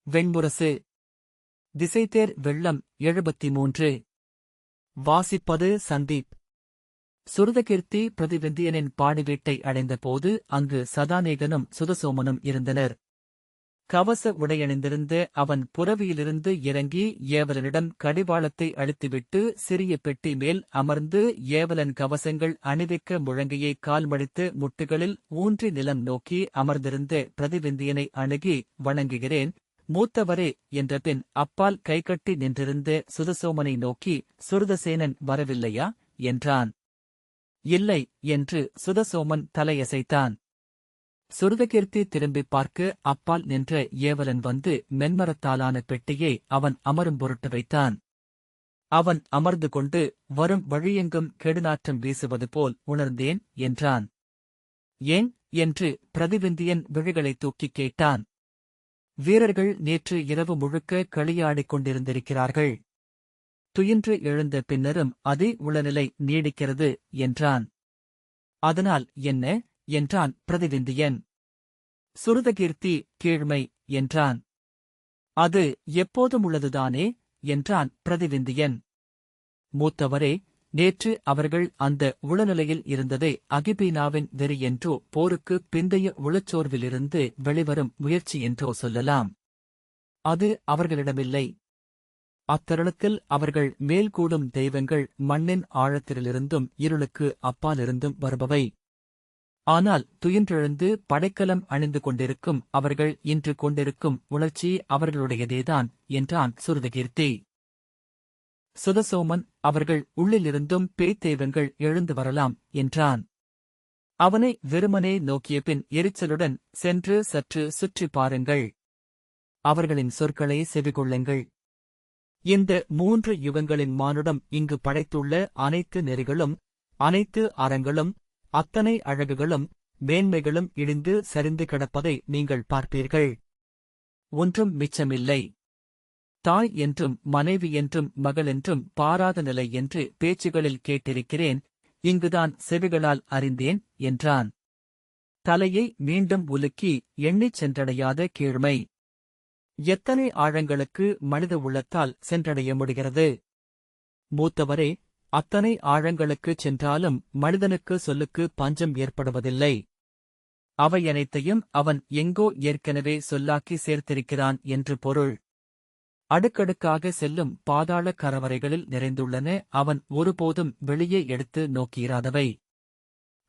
வெண்முரசு. திசைதேர் வெள்ளம் 73. வாசிப்பது சந்தீப். சுருதகீர்த்தி பிரதிவிந்தியனின் பாடிவீட்டை அடைந்தபோது அங்கு சதாநேகனும் சுதசோமனும் இருந்தனர். கவச உடையணிந்திருந்த அவன் புரவியிலிருந்து இறங்கி ஏவலனிடம் கடிவாளத்தை அழுத்திவிட்டு சிறிய பெட்டி மேல் அமர்ந்து ஏவலன் கவசங்கள் அணிவிக்க முழங்கையை கால்மடித்து முட்டுகளில் ஊன்றி நிலம் நோக்கி அமர்ந்திருந்த பிரதிவிந்தியனை அணுகி, வணங்குகிறேன் மூத்தவரே என்றபின் அப்பால் கைகட்டி நின்றிருந்த சுதசோமனை நோக்கி, சுருதசேனன் வரவில்லையா என்றான். இல்லை என்று சுதசோமன் தலையசைத்தான். சுருதகீர்த்தி திரும்பிப் பார்க்க அப்பால் நின்ற ஏவலன் வந்து மென்மரத்தாலான பெட்டியை அவன் அமரும் பொருட்டு வைத்தான். அவன் அமர்ந்து கொண்டு, வரும் வழியெங்கும் கெடுநாற்றம் வீசுவது போல் உணர்ந்தேன் என்றான். ஏன் என்று பிரதிவிந்தியன் விழிகளைத் தூக்கிக் கேட்டான். வீரர்கள் நேற்று இரவு முழுக்க களியாடிக் கொண்டிருந்திருக்கிறார்கள். துயின்று எழுந்த பின்னரும் அதே உளநிலை நீடிக்கிறது என்றான். அதனால் என்ன என்றான் பிரதிவிந்தியன். சுருதகீர்த்தி கீழ்மை என்றான். அது எப்போதும் உள்ளதுதானே என்றான் பிரதிவிந்தியன். மூத்தவரே, நேற்று அவர்கள் அந்த உளநிலையில் இருந்ததை அகிபீனாவின் வெறி என்றோ போருக்குப் பிந்தைய உளச்சோர்விலிருந்து வெளிவரும் முயற்சி என்றோ சொல்லலாம். அது அவர்களிடமில்லை. அத்தருணத்தில் அவர்கள் மேல்கூடும் தெய்வங்கள் மண்ணின் ஆழத்திலிருந்தும் இருளுக்கு அப்பாலிருந்தும் வருபவை. ஆனால் துயின்றெழுந்து படைக்கலம் அணிந்து கொண்டிருக்கும் அவர்கள் இன்று கொண்டிருக்கும் உணர்ச்சி அவர்களுடையதேதான் என்றான் சுருதகீர்த்தி. சுதசோமன், அவர்கள் உள்ளிலிருந்தும் பேய்த்தெய்வங்கள் எழுந்து வரலாம் என்றான். அவனை வெறுமனே நோக்கியபின் எரிச்சலுடன், சென்று சற்று சுற்றி பாருங்கள். அவர்களின் சொற்களை செவிகொள்ளுங்கள். இந்த 3 யுகங்களின் மானுடம் இங்கு படைத்துள்ள அனைத்து நெறிகளும், அனைத்து அறங்களும், அத்தனை அழகுகளும் மேன்மைகளும் இடிந்து சரிந்து கிடப்பதை நீங்கள் பார்ப்பீர்கள். ஒன்றும் மிச்சமில்லை. தாய் என்றும் மனைவி என்றும் மகள் என்றும் பாராத நிலை என்று பேச்சுகளில் கேட்டிருக்கிறேன், இங்குதான் செவிகளால் அறிந்தேன் என்றான். தலையை மீண்டும் உலுக்கி எண்ணிச் சென்றடையாத கீழ்மை. எத்தனை ஆழங்களுக்கு மனித உள்ளத்தால் சென்றடைய முடிகிறது? மூத்தவரே, அத்தனை ஆழங்களுக்குச் சென்றாலும் மனிதனுக்கு சொல்லுக்கு பஞ்சம் ஏற்படுவதில்லை. அவையனைத்தையும் அவன் எங்கோ ஏற்கனவே சொல்லாக்கி சேர்த்திருக்கிறான் என்று பொருள். அடுக்கடுக்காக செல்லும் பாதாள கரவறைகளில் நிறைந்துள்ளன அவன் ஒருபோதும் வெளியே எடுத்து நோக்கியிராதவை.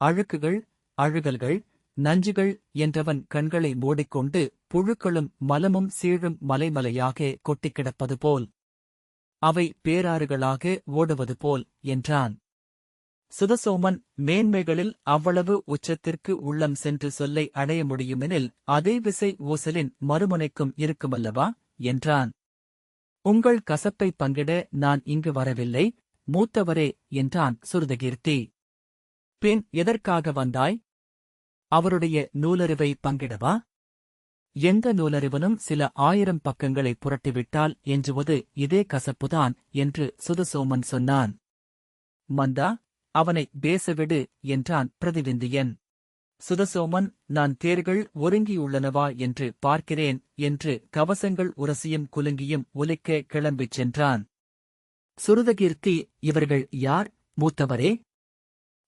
அழுக்குகள், அழுகல்கள், நஞ்சுகள் என்றவன் கண்களை மூடிக்கொண்டு புழுக்களும் மலமும் சீழும் மலைமலையாக கொட்டிக்கிடப்பது போல், அவை பேராறுகளாக ஓடுவது போல் என்றான். சுதசோமன், மேன்மைகளில் அவ்வளவு உச்சத்திற்கு உள்ளம் சென்று சொல்லை அடைய முடியுமெனில் அதே விசை ஊசலின் மறுமுனைக்கும் இருக்குமல்லவா என்றான். உங்கள் கசப்பை பங்கிட நான் இங்கு வரவில்லை மூத்தவரே என்றான் சுருதகீர்த்தி. பின் எதற்காக வந்தாய்? அவருடைய நூலறிவை பங்கிடவா? எந்த நூலறிவனும் சில 1000 பக்கங்களை புரட்டிவிட்டால் எஞ்சுவது இதே கசப்புதான் என்று சுதசோமன் சொன்னான். மந்தா, அவனை பேசவிடு என்றான் பிரதிவிந்தியன். சுதசோமன், நான் தேர்கள் ஒருங்கியுள்ளனவா என்று பார்க்கிறேன் என்று கவசங்கள் உரசியும் குலுங்கியும் ஒலிக்க கிளம்பிச் சென்றான். சுருதகீர்த்தி, இவர்கள் யார் மூத்தவரே?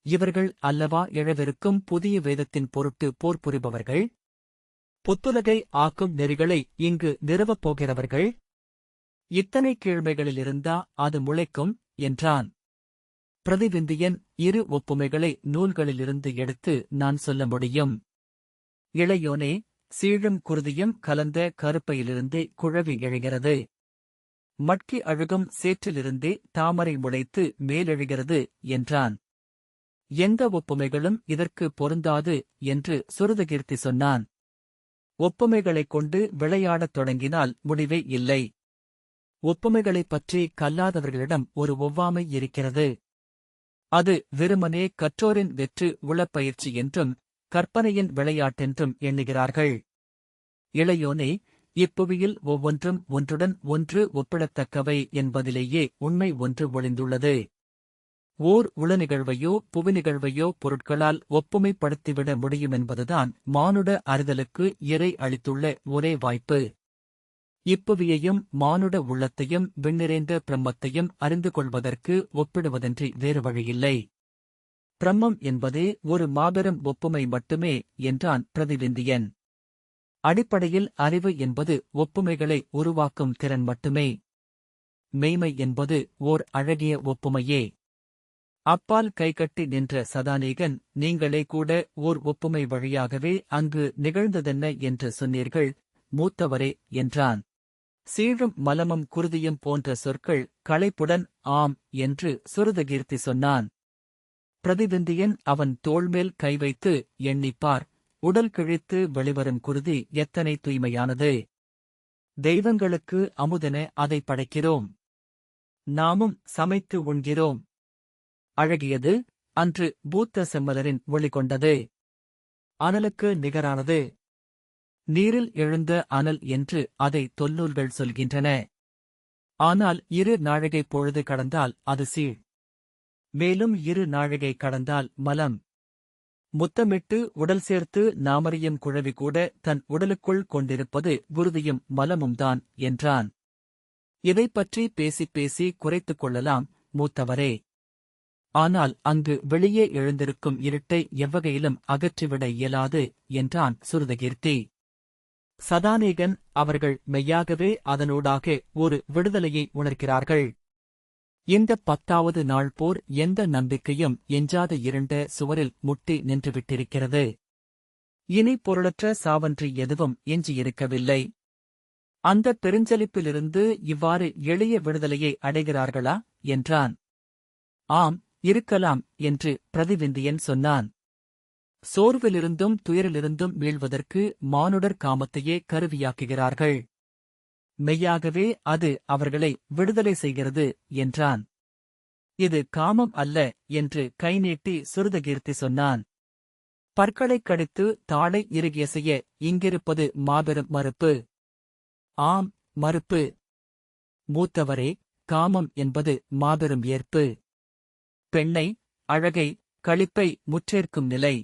இவர்கள் அல்லவா எழவிருக்கும் புதிய வேதத்தின் பொருட்டு போர் புரிபவர்கள்? புத்துலகை ஆக்கும் நெறிகளை இங்கு நிறுவப் போகிறவர்கள். இத்தனை கீழ்மைகளிலிருந்தா அது முளைக்கும் என்றான். பிரதிவிந்தியன், 2 ஒப்புமைகளை நூல்களிலிருந்து எடுத்து நான் சொல்ல முடியும். இளையோனே, சீழும் குருதியும் கலந்த கருப்பையிலிருந்தே குழவி எழுகிறது. மட்கி அழுகும் சேற்றிலிருந்தே தாமரை முளைத்து மேலெழுகிறது என்றான். எந்த ஒப்புமைகளும் இதற்கு பொருந்தாது என்று சுருதகீர்த்தி சொன்னான். ஒப்புமைகளைக் கொண்டு விளையாடத் தொடங்கினால் முடிவே இல்லை. ஒப்புமைகளைப் பற்றி கல்லாதவர்களிடம் ஒரு ஒவ்வாமை இருக்கிறது. அது வெறுமனே கற்றோரின் வெற்று உளப்பயிற்சி என்றும் கற்பனையின் விளையாட்டென்றும் எண்ணுகிறார்கள். இளையோனே, இப்புவியில் ஒவ்வொன்றும் ஒன்றுடன் ஒன்று ஒப்பிடத்தக்கவை என்பதிலேயே உண்மை ஒன்று ஒளிந்துள்ளது. ஓர் உளநிகழ்வையோ புவிநிகழ்வையோ பொருட்களால் ஒப்புமைப்படுத்திவிட முடியுமென்பதுதான் மானுட அறிதலுக்கு இறை அளித்துள்ள ஒரே வாய்ப்பு. இப்புவியையும் மானுட உள்ளத்தையும் விண்ணிறைந்த பிரம்மத்தையும் அறிந்து கொள்வதற்கு ஒப்பிடுவதன்றி வேறு வழியில்லை. பிரம்மம் என்பதே ஒரு மாபெரும் ஒப்புமை மட்டுமே என்றான் பிரதிவிந்தியன். அடிப்படையில் அறிவு என்பது ஒப்புமைகளை உருவாக்கும் திறன் மட்டுமே. மெய்மை என்பது ஓர் அழகிய ஒப்புமையே. அப்பால் கைகட்டி நின்ற சதானிகன், நீங்களே கூட ஓர் ஒப்புமை வழியாகவே அங்கு நிகழ்ந்ததென்ன என்று சொன்னீர்கள் மூத்தவரே என்றான். சீழும் மலமும் குருதியும் போன்ற சொற்கள் களைப்புடன் ஆம் என்று சுருதகீர்த்தி சொன்னான். பிரதிவிந்தியன் அவன் தோள்மேல் கை வைத்து, எண்ணிப்பார், உடல் கிழித்து வெளிவரும் குருதி எத்தனை தூய்மையானது. தெய்வங்களுக்கு அமுதென அதை படைக்கிறோம். நாமும் சமைத்து உண்கிறோம். அழகியது, அன்று பூத்த செம்மலரின் ஒளி கொண்டது. அனலுக்கு நிகரானது. நீரில் எழுந்த அனல் என்று அதை தொல்லூல்கள் சொல்கின்றன. ஆனால் 2 நாழிகை பொழுது கடந்தால் அது சீழ். மேலும் 2 நாழிகை கடந்தால் மலம். முத்தமிட்டு உடல் சேர்த்து நாமறியும் குழவி கூட தன் உடலுக்குள் கொண்டிருப்பது குருதியும் மலமும்தான் என்றான். இதைப்பற்றி பேசிப் பேசி குறைத்துக் கொள்ளலாம் மூத்தவரே. ஆனால் அங்கு வெளியே எழுந்திருக்கும் இருட்டை எவ்வகையிலும் அகற்றிவிட இயலாது என்றான் சுருதகீர்த்தி. சதானிகன், அவர்கள் மெய்யாகவே அதனூடாக ஒரு விடுதலையை உணர்கிறார்கள். இந்த 10வது நாள் போர் எந்த நம்பிக்கையும் எஞ்சாத இருண்ட சுவரில் முட்டி நின்றுவிட்டிருக்கிறது. இனி பொருளற்ற சாவன்றி எதுவும் எஞ்சியிருக்கவில்லை. அந்த பெருஞ்சலிப்பிலிருந்து இவ்வாறு எளிய விடுதலையை அடைகிறார்களா என்றான். ஆம், இருக்கலாம் என்று பிரதிவிந்தியன் சொன்னான். சோர்விலிருந்தும் துயரிலிருந்தும் மீள்வதற்கு மானுடர் காமத்தையே கருவியாக்குகிறார்கள். மெய்யாகவே அது அவர்களை விடுதலை செய்கிறது என்றான். இது காமம் அல்ல என்று கை நீட்டி சுருதகீர்த்தி சொன்னான். பற்களைக் கடித்து தாளை இறுகிய செய்ய இங்கிருப்பது மாபெரும் மறுப்பு. ஆம், மறுப்பு. மூத்தவரே, காமம் என்பது மாபெரும் ஏற்பு. பெண்ணை, அழகை, களிப்பை முற்றேற்கும் நிலை.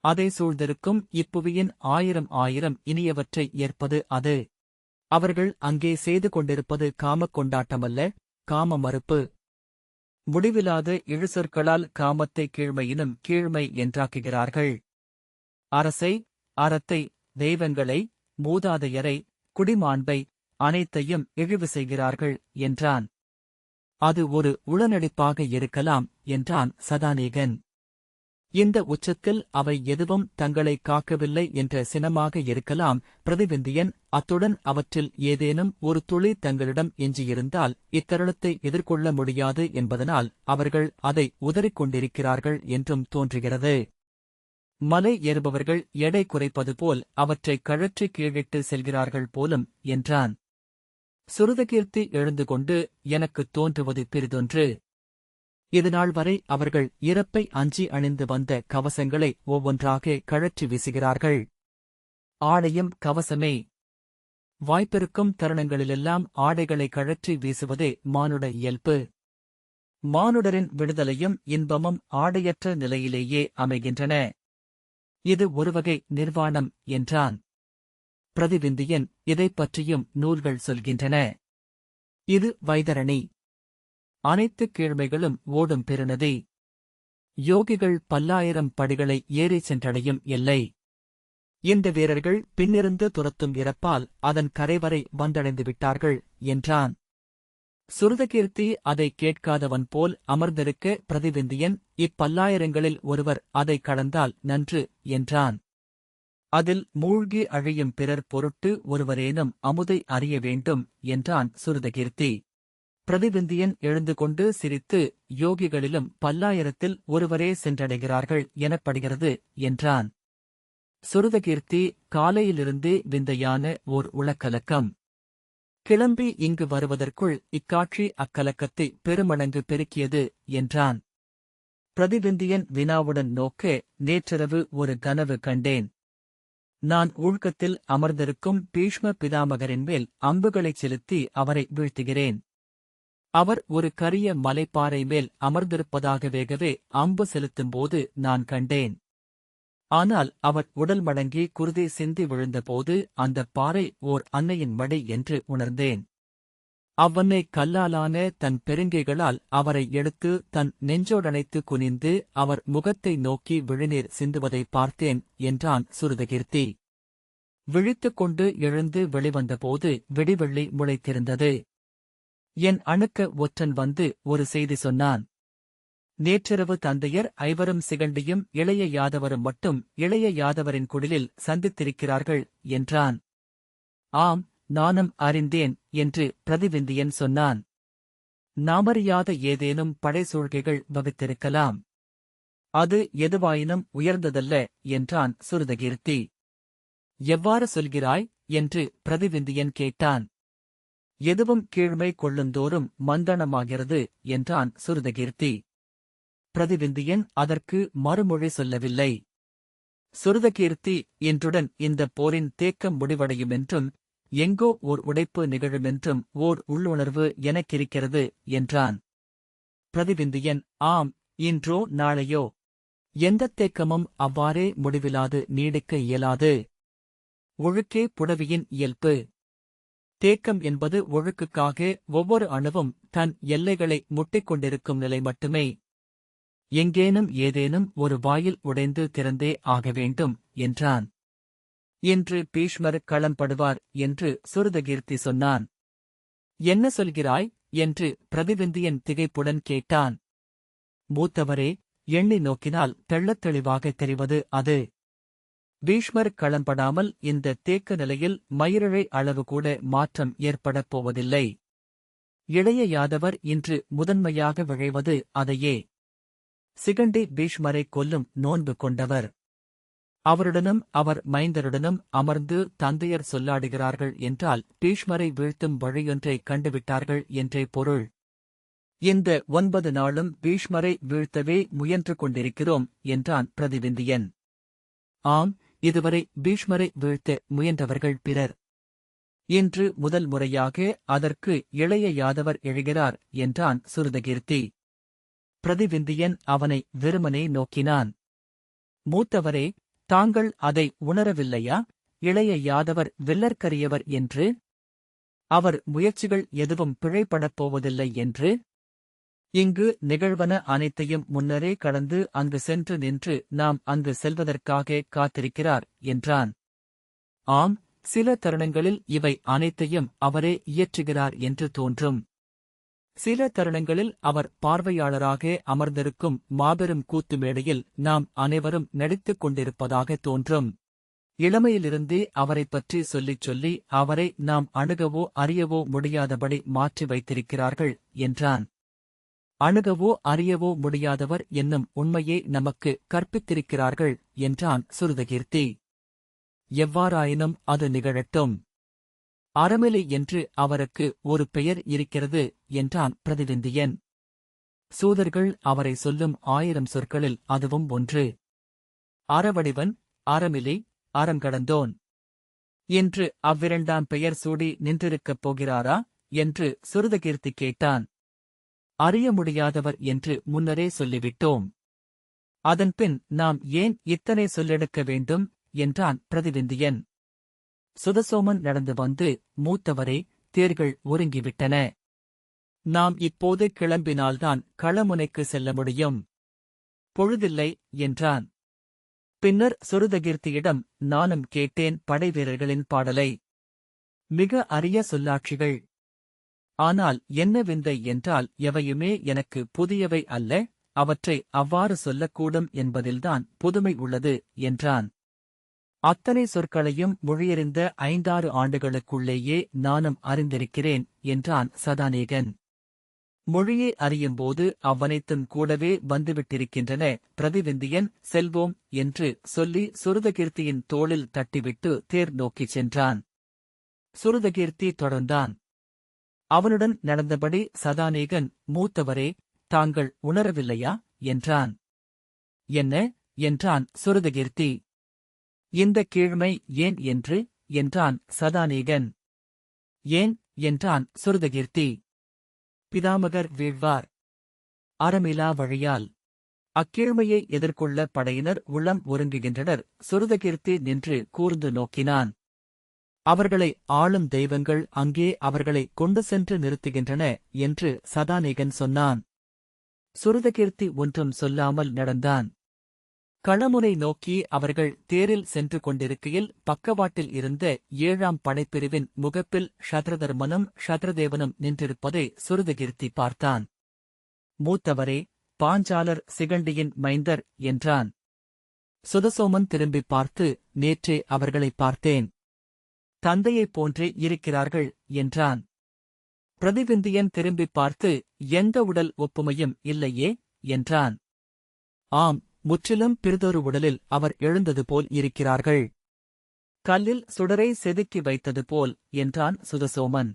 அதை சூழ்ந்திருக்கும் இப்புவியின் 1000 இனியவற்றை ஏற்பது அது. அவர்கள் அங்கே செய்து கொண்டிருப்பது காமக் கொண்டாட்டமல்ல, காம மறுப்பு. முடிவிலாத இழுசொற்களால் காமத்தை கீழ்மையினும் கீழ்மை என்றாக்குகிறார்கள். அரசை, அறத்தை, தெய்வங்களை, மூதாதையரை, குடிமாண்பை அனைத்தையும் இழிவு செய்கிறார்கள் என்றான். அது ஒரு உளநடிப்பாக இருக்கலாம் என்றான் சதானிகன். இந்த உச்சத்தில் அவை எதுவும் தங்களை காக்கவில்லை என்ற சினமாக இருக்கலாம் பிரதிவிந்தியன். அத்துடன் அவற்றில் ஏதேனும் ஒரு துளி தங்களிடம் எஞ்சியிருந்தால் இத்தருணத்தை எதிர்கொள்ள முடியாது என்பதனால் அவர்கள் அதை உதறிக் கொண்டிருக்கிறார்கள் என்றும் தோன்றுகிறது. மலை ஏறுபவர்கள் எடை குறைப்பது போல் அவற்றை கழற்றி கீழிட்டு செல்கிறார்கள் போலும் என்றான். சுருதகீர்த்தி எழுந்து கொண்டு, எனக்குத் தோன்றுவது பிறிதொன்று. இதுநாள் வரை அவர்கள் இறப்பை அஞ்சி அணிந்து வந்த கவசங்களை ஒவ்வொன்றாக கழற்றி வீசுகிறார்கள். ஆடையும் கவசமே. வாய்ப்பிருக்கும் தருணங்களிலெல்லாம் ஆடைகளை கழற்றி வீசுவதே மானுட இயல்பு. மானுடரின் விடுதலையும் இன்பமும் ஆடையற்ற நிலையிலேயே அமைகின்றன. இது ஒருவகை நிர்வாணம் என்றான். பிரதிவிந்தியன், இதைப் பற்றியும் நூல்கள் சொல்கின்றன. இது வைதரணி. அனைத்து கீழ்மைகளும் ஓடும் பெருநதி. யோகிகள் 10,000 படிகளை ஏறிச் சென்றடையும் எல்லை. இந்த வீரர்கள் பின்னிருந்து துரத்தும் இறப்பால் அதன் கரைவரை வந்தடைந்து விட்டார்கள் என்றான். சுருதகீர்த்தி அதை கேட்காதவன் போல் அமர்ந்திருக்க பிரதிவிந்தியன், 10,000களில் ஒருவர் அதை கடந்தால் நன்று என்றான். அதில் மூழ்கி அழியும் பிறர் பொருட்டு ஒருவரேனும் அமுதை அறிய வேண்டும் என்றான் சுருதகீர்த்தி. பிரதிவிந்தியன் எழுந்து கொண்டு சிரித்து, யோகிகளிலும் 10,000த்தில் ஒருவரே சென்றடைகிறார்கள் எனப்படுகிறது என்றான். சுருதகீர்த்தி, காலையிலிருந்தே விந்தையான ஓர் உளக்கலக்கம். கிளம்பி இங்கு வருவதற்குள் இக்காட்சி அக்கலக்கத்தை பெருமடங்கு பெருக்கியது என்றான். பிரதிவிந்தியன் வினாவுடன் நோக்க, நேற்றிரவு ஒரு கனவு கண்டேன். நான் ஊழ்கத்தில் அமர்ந்திருக்கும் பீஷ்ம பிதாமகரின் மேல் அம்புகளைச் செலுத்தி அவரை வீழ்த்துகிறேன். அவர் ஒரு கரிய மலைப்பாறை மேல் அமர்ந்திருப்பதாகவேகவே அம்பு செலுத்தும்போது நான் கண்டேன். ஆனால் அவர் உடல் மடங்கி குருதி சிந்தி விழுந்தபோது அந்தப் பாறை ஓர் அன்னையின் மடி என்று உணர்ந்தேன். அவ்வன்னை கல்லாலான தன் பெருங்கைகளால் அவரை எடுத்து தன் நெஞ்சோடணைத்து குனிந்து அவர் முகத்தை நோக்கி விழிநீர் சிந்துவதை பார்த்தேன் என்றான் சுருதகீர்த்தி. விழித்துக் கொண்டு எழுந்து வெளிவந்தபோது வெடிவெள்ளி முளைத்திருந்தது. என் அணுக்க ஒற்றன் வந்து ஒரு செய்தி சொன்னான். நேற்றிரவு தந்தையர் ஐவரும் சிகண்டியும் இளைய யாதவரும் மட்டும் இளைய யாதவரின் குடிலில் சந்தித்திருக்கிறார்கள் என்றான். ஆம், நானும் அறிந்தேன் என்று பிரதிவிந்தியன் சொன்னான். நாமறியாத ஏதேனும் படைசூழ்கைகள் வகுத்திருக்கலாம். அது எதுவாயினும் உயர்ந்ததல்ல என்றான் சுருதகீர்த்தி. எவ்வாறு சொல்கிறாய் என்று பிரதிவிந்தியன் கேட்டான். எதுவும் கீழ்மை கொள்ளுந்தோறும் மந்தனமாகிறது என்றான் சுருதகீர்த்தி. பிரதிவிந்தியன் அதற்கு மறுமொழி சொல்லவில்லை. சுருதகீர்த்தி இன்றுடன் இந்தப் போரின் தேக்கம் முடிவடையுமென்றும் எங்கோ ஓர் உடைப்பு நிகழுமென்றும் ஓர் உள்ளுணர்வு எனக்கிருக்கிறது என்றான். பிரதிவிந்தியன் ஆம், இன்றோ நாளையோ. எந்தத் தேக்கமும் அவ்வாறே முடிவிலாது நீடிக்க இயலாது. ஒழுக்கே புடவியின் இயல்பு. தேக்கம் என்பது ஒழுக்குக்காக ஒவ்வொரு அணுவும் தன் எல்லைகளை முட்டிக் கொண்டிருக்கும் நிலை மட்டுமே. எங்கேனும் ஏதேனும் ஒரு வாயில் உடைந்து திறந்தே ஆக வேண்டும் என்றான். இன்று பீஷ்மர் களம்படுவார் என்று சுருதகீர்த்தி சொன்னான். என்ன சொல்கிறாய் என்று பிரதிவிந்தியன் திகைப்புடன் கேட்டான். மூத்தவரே, எண்ணி நோக்கினால் தெள்ளத் தெளிவாகத் தெரிவது அது. பீஷ்மர் களம்படாமல் இந்த தேக்க நிலையில் மயிரிழை அளவு கூட மாற்றம் ஏற்படப் போவதில்லை. இளைய யாதவர் இன்று முதன்மையாக விழைவது அதையே. சிகண்டி பீஷ்மரை கொல்லும் நோன்பு கொண்டவர். அவருடனும் அவர் மைந்தருடனும் அமர்ந்து தந்தையர் சொல்லாடுகிறார்கள் என்றால் பீஷ்மரை வீழ்த்தும் வழியொன்றை கண்டுவிட்டார்கள் என்றே பொருள். இந்த 9 நாளும் பீஷ்மரை வீழ்த்தவே முயன்று கொண்டிருக்கிறோம் என்றான் பிரதிவிந்தியன். ஆம், இதுவரை பீஷ்மரை வீழ்த்த முயன்றவர்கள் பிறர். இன்று முதல் முறையாக அதற்கு இளைய யாதவர் எழுகிறார் என்றான் சுருதகீர்த்தி. பிரதிவிந்தியன் அவனை வெறுமனே நோக்கினான். மூத்தவரே, தாங்கள் அதை உணரவில்லையா? இளைய யாதவர் வெல்லற்கரியவர் என்று, அவர் முயற்சிகள் எதுவும் பிழைப்படப் போவதில்லை என்று, இங்கு நிகழ்வன அனைத்தையும் முன்னரே கடந்து அங்கு சென்று நின்று நாம் அங்கு செல்வதற்காக காத்திருக்கிறார் என்றான். ஆம், சில தருணங்களில் இவை அனைத்தையும் அவரே இயற்றுகிறார் என்று தோன்றும். சில தருணங்களில் அவர் பார்வையாளராக அமர்ந்திருக்கும் மாபெரும் கூத்து மேடையில் நாம் அனைவரும் நடித்துக் கொண்டிருப்பதாக தோன்றும். இளமையிலிருந்தே அவரைப் பற்றி சொல்லிச் சொல்லி அவரை நாம் அணுகவோ அறியவோ முடியாதபடி மாற்றி வைத்திருக்கிறார்கள் என்றான். அணுகவோ அறியவோ முடியாதவர் என்னும் உண்மையை நமக்கு கற்பித்திருக்கிறார்கள் என்றான் சுருதகீர்த்தி. எவ்வாறாயினும் அது நிகழட்டும். அறமிலை என்று அவருக்கு ஒரு பெயர் இருக்கிறது என்றான் பிரதிவிந்தியன். சூதர்கள் அவரை சொல்லும் 1000 சொற்களில் அதுவும் ஒன்று. அறவடிவன், அறமிலை, அறம் கடந்தோன். இன்று அவ்விரண்டாம் பெயர் சூடி நின்றிருக்கப் போகிறாரா என்று சுருதகீர்த்தி கேட்டான். அறிய முடியாதவர் என்று முன்னரே சொல்லிவிட்டோம். அதன்பின் நாம் ஏன் இத்தனை சொல்லெடுக்க வேண்டும் என்றான் பிரதிவிந்தியன். சுதசோமன் நடந்து வந்து, மூத்தவரே, தேர்கள் ஒருங்கிவிட்டன. நாம் இப்போது கிளம்பினால்தான் களமுனைக்கு செல்ல முடியும். பொழுதில்லை என்றான். பின்னர் சுருதகீர்த்தியிடம் நானும் கேட்டேன் படைவீரர்களின் பாடலை. மிக அரிய சொல்லாட்சிகள். ஆனால் என்ன விந்தை என்றால் எவையுமே எனக்கு புதியவை அல்ல, அவற்றை அவ்வாறு சொல்லக்கூடும் என்பதில்தான் புதுமை உள்ளது என்றான். அத்தனை சொற்களையும் மொழியறிந்த 5-6 ஆண்டுகளுக்குள்ளேயே நானும் அறிந்திருக்கிறேன் என்றான் சதானீகன். மொழியை அறியும்போது அவ்வனைத்தும் கூடவே வந்துவிட்டிருக்கின்றன. பிரதிவிந்தியன் செல்வோம் என்று சொல்லி சுருதகீர்த்தியின் தோளில் தட்டிவிட்டு தேர் நோக்கிச் சென்றான். சுருதகீர்த்தி தொடர்ந்தான். அவனுடன் நடந்தபடி சதானீகன், மூத்தவரே, தாங்கள் உணரவில்லையா என்றான். என்ன என்றான் சுருதகீர்த்தி. இந்த கீழ்மை ஏன் என்று என்றான் சதானீகன். ஏன் என்றான் சுருதகீர்த்தி. பிதாமகர் வீழ்வார். அறமிலா வழியால். அக்கீழ்மையை எதிர்கொள்ள படையினர் உள்ளம் ஒருங்குகின்றனர். சுருதகீர்த்தி நின்று கூர்ந்து நோக்கினான். அவர்களை ஆளும் தெய்வங்கள் அங்கே அவர்களை கொண்டு சென்று நிறுத்துகின்றன என்று சதானிகன் சொன்னான். சுருதகீர்த்தி ஒன்றும் சொல்லாமல் நடந்தான். களமுனை நோக்கி அவர்கள் தேரில் சென்று கொண்டிருக்கையில் பக்கவாட்டில் இருந்த 7ஆம் படைப்பிரிவின் முகப்பில் ஷத்ரதர்மனும் ஷத்ரதேவனும் நின்றிருப்பதை சுருதகீர்த்தி பார்த்தான். மூத்தவரே, பாஞ்சாலர் சிகண்டியின் மைந்தர் என்றான். சுதசோமன் திரும்பிப் பார்த்து, நேற்றே அவர்களை பார்த்தேன். தந்தையைப் போன்றே இருக்கிறார்கள் என்றான். பிரதிவிந்தியன் திரும்பிப் பார்த்து, எந்த உடல் ஒப்புமையும் இல்லையே என்றான். ஆம், முற்றிலும் பிறிதொரு உடலில் அவர் எழுந்தது போல் இருக்கிறார்கள். கல்லில் சுடரை செதுக்கி வைத்தது போல் என்றான் சுதசோமன்.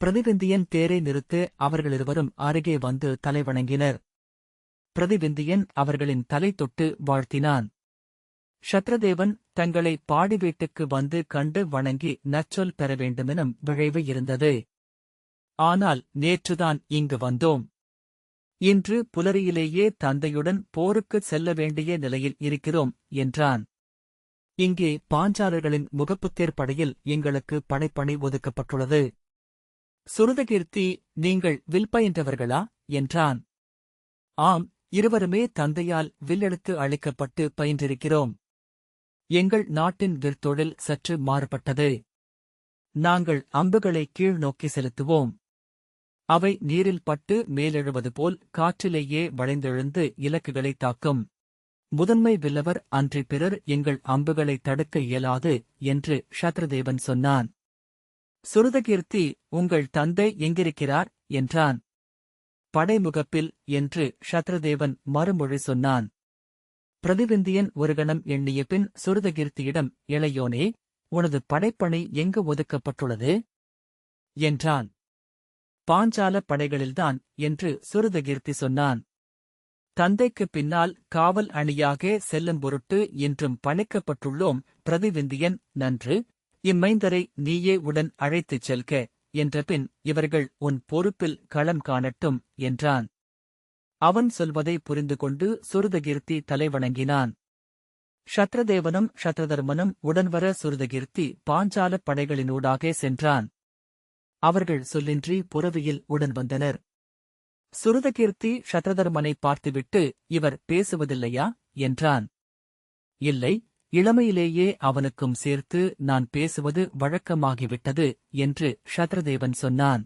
பிரதிவிந்தியன் தேரை நிறுத்த அவர்களிருவரும் அருகே வந்து தலைவணங்கினர். பிரதிவிந்தியன் அவர்களின் தலை தொட்டு வாழ்த்தினான். ஷத்ரதேவன் தங்களை பாடி வீட்டுக்கு வந்து கண்டு வணங்கி நற்சொல் பெற வேண்டுமெனும் விழைவு இருந்தது. ஆனால் நேற்றுதான் இங்கு வந்தோம். இன்று புலரியிலேயே தந்தையுடன் போருக்குச் செல்ல வேண்டிய நிலையில் இருக்கிறோம் என்றான். இங்கே பாஞ்சாலர்களின் முகப்புத்தேர் படையில் எங்களுக்கு படைப்பணி ஒதுக்கப்பட்டுள்ளது. சுருதகீர்த்தி, நீங்கள் வில் பயின்றவர்களா என்றான். ஆம், இருவருமே தந்தையால் வில்லெடுத்து அளிக்கப்பட்டு பயின்றிருக்கிறோம். எங்கள் நாட்டின் விற்தொழில் சற்று மாறுபட்டது. நாங்கள் அம்புகளை கீழ் நோக்கி செலுத்துவோம். அவை நீரில் பட்டு மேலெழுவது போல் காற்றிலேயே வளைந்தெழுந்து இலக்குகளை தாக்கும். முதன்மை வில்லவர் அன்றி பிறர் எங்கள் அம்புகளை தடுக்க இயலாது என்று ஷத்ரதேவன் சொன்னான். சுருதகீர்த்தி, உங்கள் தந்தை எங்கிருக்கிறார் என்றான். படைமுகப்பில் என்று ஷத்ரதேவன் மறுமொழி சொன்னான். பிரதிவிந்தியன் ஒரு கணம் எண்ணிய பின் சுருதகீர்த்தியிடம், இளையோனே, உனது படைப்பணி எங்கு ஒதுக்கப்பட்டுள்ளது என்றான். பாஞ்சால படைகளில்தான் என்று சுருதகீர்த்தி சொன்னான். தந்தைக்குப் பின்னால் காவல் அணியாக செல்லும் பொருட்டு இன்றும் பணிக்கப்பட்டுள்ளோம். பிரதிவிந்தியன், நன்று, இம்மைந்தரை நீயே உடன் அழைத்துச் செல்க என்றபின் இவர்கள் உன் பொறுப்பில் களம் காணட்டும் என்றான். அவன் சொல்வதை புரிந்து கொண்டு சுருதகீர்த்தி தலைவணங்கினான். ஷத்ரதேவனும் ஷத்ரதர்மனும் உடன்வர சுருதகீர்த்தி பாஞ்சாலப் படைகளினூடாக சென்றான். அவர்கள் சொல்லின்றி புரவியில் உடன் வந்தனர். சுருதகீர்த்தி ஷத்ரதர்மனை பார்த்துவிட்டு, இவர் பேசுவதில்லையா என்றான். இல்லை, இளமையிலேயே அவனுக்கும் சேர்த்து நான் பேசுவது வழக்கமாகிவிட்டது என்று ஷத்ரதேவன் சொன்னான்.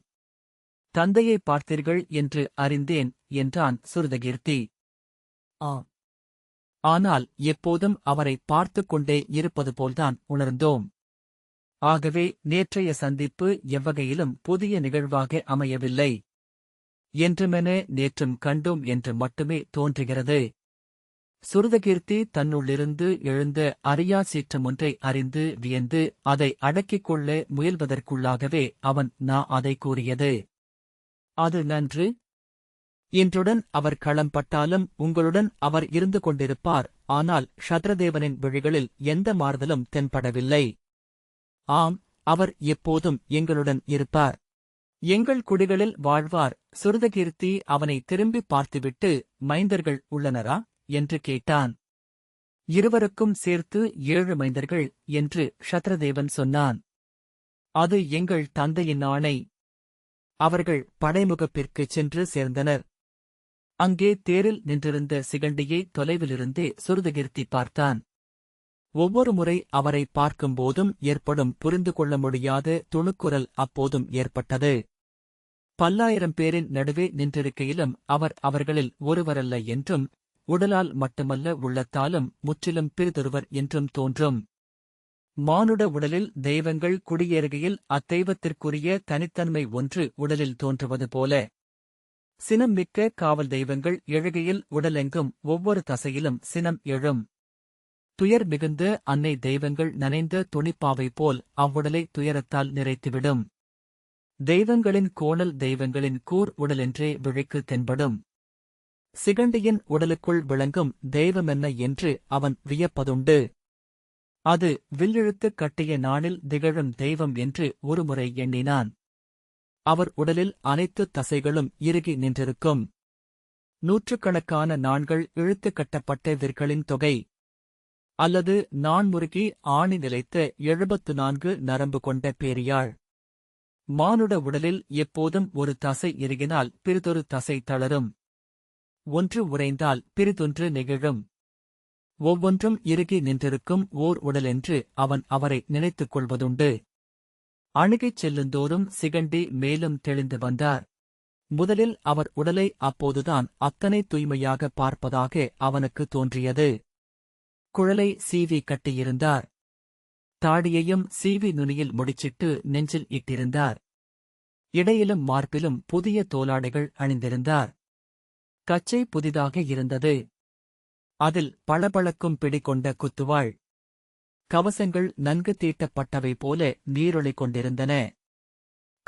தந்தையை பார்த்தீர்கள் என்று அறிந்தேன் என்றான் சுருதகீர்த்தி. ஆனால் எப்போதும் அவரை பார்த்துக் கொண்டே இருப்பது போல்தான் உணர்ந்தோம். ஆகவே நேற்றைய சந்திப்பு எவ்வகையிலும் புதிய நிகழ்வாக அமையவில்லை. என்றுமென நேற்றும் கண்டோம் என்று மட்டுமே தோன்றுகிறது. சுருதகீர்த்தி தன்னுள்ளிருந்து எழுந்த அறியா சீற்றம் ஒன்றை அறிந்து வியந்து அதை அடக்கிக் கொள்ள முயல்வதற்குள்ளாகவே அவன் அதை கூறியது. அது நன்று. இன்றுடன் அவர் களம்பட்டாலும் உங்களுடன் அவர் இருந்து கொண்டிருப்பார். ஆனால் ஷத்ரதேவனின் விழிகளில் எந்த மாறுதலும் தென்படவில்லை. ஆம், அவர் எப்போதும் எங்களுடன் இருப்பார். எங்கள் குடிகளில் வாழ்வார். சுருதகீர்த்தி அவனை திரும்பிப் பார்த்துவிட்டு, மைந்தர்கள் உள்ளனரா என்று கேட்டான். இருவருக்கும் சேர்த்து 7 மைந்தர்கள் என்று ஷத்ரதேவன் சொன்னான். அது எங்கள் தந்தையின் ஆணை. அவர்கள் படைமுகப்பிற்குச் சென்று சேர்ந்தனர். அங்கே தேரில் நின்றிருந்த சிகண்டியை தொலைவிலிருந்தே சுருதகீர்த்தி பார்த்தான். ஒவ்வொரு முறை அவரை பார்க்கும்போதும் ஏற்படும் புரிந்து கொள்ள முடியாத துணுக்குரல் அப்போதும் ஏற்பட்டது. பல்லாயிரம் பேரின் நடுவே நின்றிருக்கையிலும் அவர் அவர்களில் ஒருவரல்ல என்றும், உடலால் மட்டுமல்ல உள்ளத்தாலும் முற்றிலும் பிறிதொருவர் என்றும் தோன்றும். மானுட உடலில் தெய்வங்கள் குடியேறுகையில் அத்தெய்வத்திற்குரிய தனித்தன்மை ஒன்று உடலில் தோன்றுவது போல, சினம் மிக்க காவல் தெய்வங்கள் எழுகையில் உடலெங்கும் ஒவ்வொரு தசையிலும் சினம் எழும். துயர் மிகுந்த அன்னை தெய்வங்கள் நனைந்த துணிப்பாவை போல் அவ்வுடலை துயரத்தால் நிறைத்துவிடும். தெய்வங்களின் கோணல் தெய்வங்களின் கூர் உடலென்றே விழிக்கு தென்படும். சிகண்டியின் உடலுக்குள் விளங்கும் தெய்வமென்ன என்று அவன் வியப்பதுண்டு. அது வில்லிழுத்துக் கட்டிய நாளில் திகழும் தெய்வம் என்று ஒருமுறை எண்ணினான். அவர் உடலில் அனைத்து தசைகளும் இறுகி நின்றிருக்கும். நூற்றுக்கணக்கான நாண்கள் இழுத்து கட்டப்பட்ட விற்களின் தொகை. அல்லது நான்முருகி ஆணி நிலைத்த 74 நரம்பு கொண்ட பேரியாழ். மானுட உடலில் எப்போதும் ஒரு தசை இறுகினால் பிறிதொரு தசை தளரும். ஒன்று உறைந்தால் பிறிதொன்று நெகிழும். ஒவ்வொன்றும் இறுகி நின்றிருக்கும் ஓர் உடலென்று அவன் அவரை நினைத்துக் கொள்வதுண்டு. அணுகிச் செல்லுந்தோறும் சிகண்டி மேலும் தெளிந்து வந்தார். முதலில் அவர் உடலை அப்போதுதான் அத்தனை தூய்மையாக பார்ப்பதாக அவனுக்கு தோன்றியது. குழலை சீவி கட்டியிருந்தார். தாடியையும் சீவி நுனியில் முடிச்சிட்டு நெஞ்சில் இட்டிருந்தார். இடையிலும் மார்பிலும் புதிய தோலாடைகள் அணிந்திருந்தார். கச்சை புதிதாக இருந்தது. அதில் பளபளக்கும் பிடிகொண்ட குத்துவாள். கவசங்கள் நன்கு தீட்டப்பட்டவை போல நீரொளி கொண்டிருந்தன.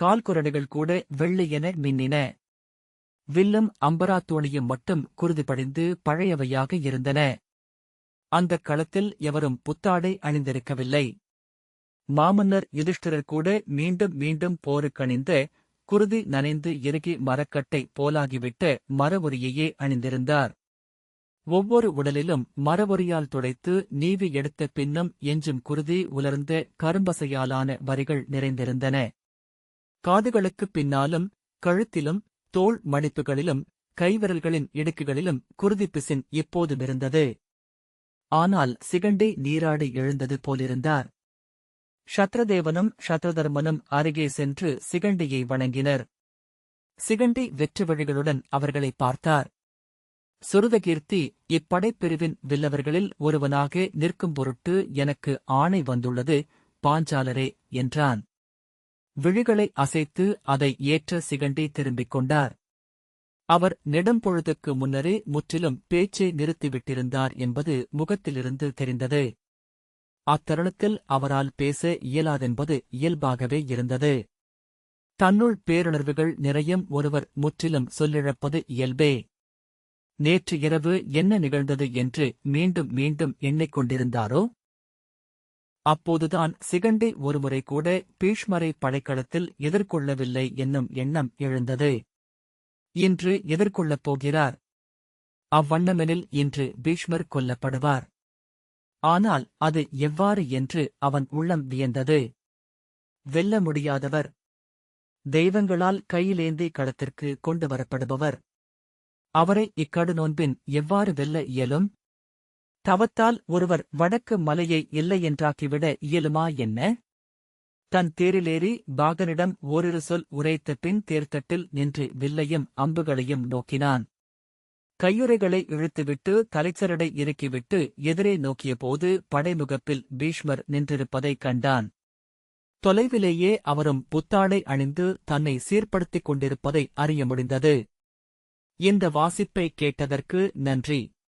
கால்குரடுகள் கூட வெள்ளியென மின்னின. வில்லும் அம்பராத்தோணியும் மட்டும் குருதிபடிந்து பழையவையாக இருந்தன. அந்தக் களத்தில் எவரும் புத்தாடை அணிந்திருக்கவில்லை. மாமன்னர் யுதிஷ்டிரர் கூட மீண்டும் மீண்டும் போருக்கணிந்த குருதி நனைந்து இறுகி மரக்கட்டை போலாகிவிட்ட மரவொரியையே அணிந்திருந்தார். ஒவ்வொரு உடலிலும் மரவொரியால் துடைத்து நீவி எடுத்த பின்னும் எஞ்சும் குருதி உலர்ந்த கரும்பசையாலான வரிகள் நிறைந்திருந்தன. காதுகளுக்குப் பின்னாலும் கழுத்திலும் தோள் மடிப்புகளிலும் கைவிரல்களின் இடுக்குகளிலும் குருதிப்பிசின் இப்போதுமிருந்தது. ஆனால் சிகண்டி நீராடி எழுந்தது போலிருந்தார். ஷத்ரதேவனும் ஷத்ரதர்மனும் அருகே சென்று சிகண்டியை வணங்கினர். சிகண்டி வெற்றுவழிகளுடன் அவர்களை பார்த்தார். சுருதகீர்த்தி, இப்படைப்பிரிவின் வில்லவர்களில் ஒருவனாக நிற்கும் பொருட்டு எனக்கு ஆணை வந்துள்ளது பாஞ்சாலரே என்றான். விழிகளை அசைத்து அதை ஏற்ற சிகண்டி திரும்பிக் கொண்டார். அவர் நெடும்பொழுதுக்கு முன்னரே முற்றிலும் பேச்சை நிறுத்திவிட்டிருந்தார் என்பது முகத்திலிருந்து தெரிந்தது. அத்தருணத்தில் அவரால் பேச இயலாதென்பது இயல்பாகவே இருந்தது. தன்னுள் பேருணர்வுகள் நிறையும் ஒருவர் முற்றிலும் சொல்லிழப்பது இயல்பே. நேற்று இரவு என்ன நிகழ்ந்தது என்று மீண்டும் மீண்டும் எண்ணிக்கொண்டிருந்தாரோ? அப்போதுதான் சிகண்டி ஒருமுறை கூட பீஷ்மரை படைக்களத்தில் எதிர்கொள்ளவில்லை என்னும் எண்ணம் எழுந்தது. இன்று எதிர்கொள்ளப் போகிறார். அவ்வண்ணமெனில் இன்று பீஷ்மர் கொல்லப்படுவார். ஆனால் அது எவ்வாறு என்று அவன் உள்ளம் வியந்தது. வெல்ல முடியாதவர். தெய்வங்களால் கையிலேந்தி களத்திற்கு கொண்டு வரப்படுபவர். அவரை இக்கடுநோன்பின் எவ்வாறு வெல்ல இயலும்? தவத்தால் ஒருவர் வடக்கு மலையை இல்லையென்றாக்கிவிட இயலுமா என்ன? தன் தேரிலேறி பாகனிடம் ஓரிரு சொல் உரைத்த பின் தேர்தட்டில் நின்று வில்லையும் அம்புகளையும் நோக்கினான். கையுறைகளை இழுத்துவிட்டு தலைச்சரடை இறுக்கிவிட்டு எதிரே நோக்கியபோது படைமுகப்பில் பீஷ்மர் நின்றிருப்பதைக் கண்டான். தொலைவிலேயே அவரும் புத்தாடை அணிந்து தன்னை சீர்படுத்திக் கொண்டிருப்பதை அறிய முடிந்தது. இந்த வாசிப்பை கேட்டதற்கு நன்றி.